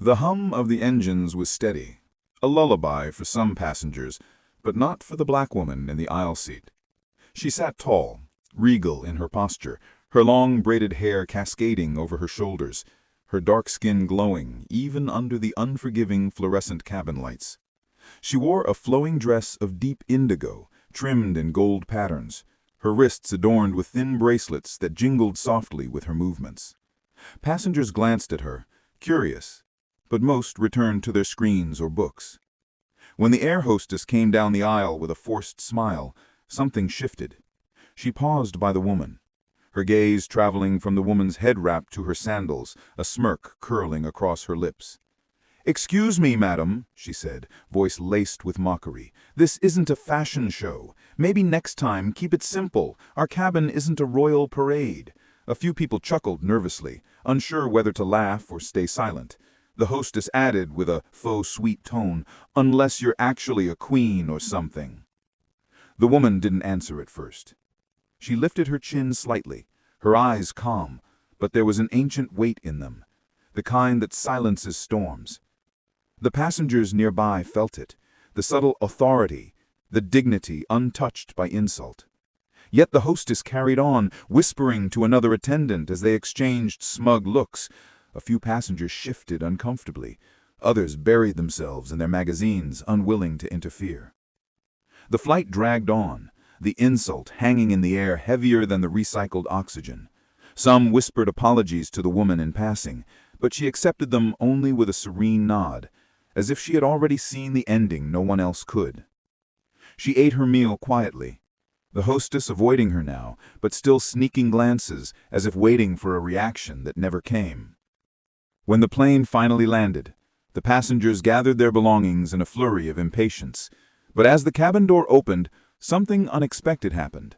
The hum of the engines was steady, a lullaby for some passengers, but not for the black woman in the aisle seat. She sat tall, regal in her posture, her long braided hair cascading over her shoulders, her dark skin glowing even under the unforgiving fluorescent cabin lights. She wore a flowing dress of deep indigo, trimmed in gold patterns, her wrists adorned with thin bracelets that jingled softly with her movements. Passengers glanced at her, curious, but most returned to their screens or books. When the air hostess came down the aisle with a forced smile, something shifted. She paused by the woman, her gaze traveling from the woman's head wrap to her sandals, a smirk curling across her lips. "Excuse me, madam," she said, voice laced with mockery. "This isn't a fashion show. Maybe next time keep it simple. Our cabin isn't a royal parade." A few people chuckled nervously, unsure whether to laugh or stay silent. The hostess added with a faux sweet tone, "Unless you're actually a queen or something." The woman didn't answer at first. She lifted her chin slightly, her eyes calm, but there was an ancient weight in them, the kind that silences storms. The passengers nearby felt it, the subtle authority, the dignity untouched by insult. Yet the hostess carried on, whispering to another attendant as they exchanged smug looks. A few passengers shifted uncomfortably. Others buried themselves in their magazines, unwilling to interfere. The flight dragged on, the insult hanging in the air heavier than the recycled oxygen. Some whispered apologies to the woman in passing, but she accepted them only with a serene nod, as if she had already seen the ending no one else could. She ate her meal quietly, the hostess avoiding her now, but still sneaking glances as if waiting for a reaction that never came. When the plane finally landed, the passengers gathered their belongings in a flurry of impatience. But as the cabin door opened, something unexpected happened.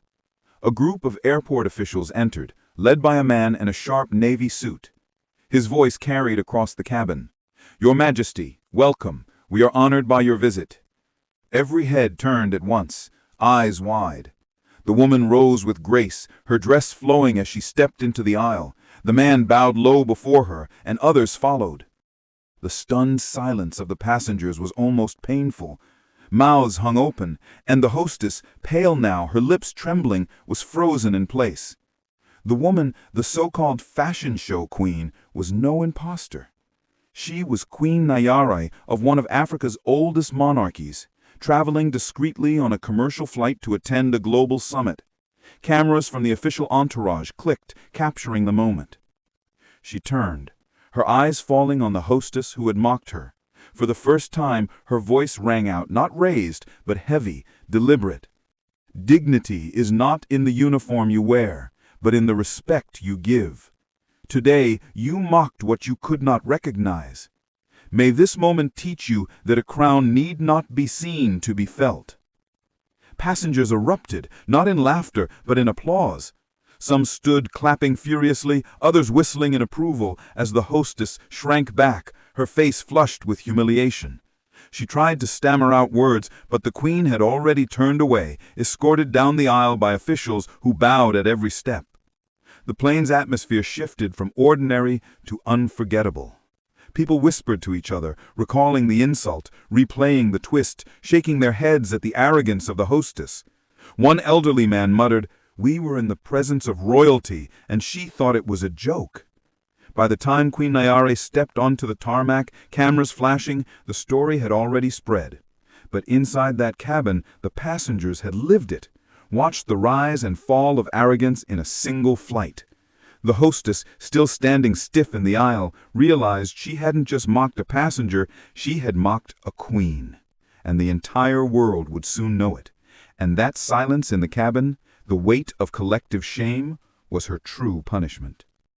A group of airport officials entered, led by a man in a sharp navy suit. His voice carried across the cabin. "Your Majesty, welcome. We are honored by your visit." Every head turned at once, eyes wide. The woman rose with grace, her dress flowing as she stepped into the aisle. The man bowed low before her, and others followed. The stunned silence of the passengers was almost painful. Mouths hung open, and the hostess, pale now, her lips trembling, was frozen in place. The woman, the so-called fashion show queen, was no imposter. She was Queen Nayare of one of Africa's oldest monarchies, traveling discreetly on a commercial flight to attend a global summit. Cameras from the official entourage clicked, capturing the moment. She turned, her eyes falling on the hostess who had mocked her. For the first time, her voice rang out, not raised, but heavy, deliberate. "Dignity is not in the uniform you wear, but in the respect you give. Today, you mocked what you could not recognize. May this moment teach you that a crown need not be seen to be felt." Passengers erupted, not in laughter, but in applause. Some stood clapping furiously, others whistling in approval, as the hostess shrank back, her face flushed with humiliation. She tried to stammer out words, but the queen had already turned away, escorted down the aisle by officials who bowed at every step. The plane's atmosphere shifted from ordinary to unforgettable. People whispered to each other, recalling the insult, replaying the twist, shaking their heads at the arrogance of the hostess. One elderly man muttered, "We were in the presence of royalty, and she thought it was a joke." By the time Queen Nayare stepped onto the tarmac, cameras flashing, the story had already spread. But inside that cabin, the passengers had lived it, watched the rise and fall of arrogance in a single flight. The hostess, still standing stiff in the aisle, realized she hadn't just mocked a passenger, she had mocked a queen. And the entire world would soon know it. And that silence in the cabin, the weight of collective shame, was her true punishment.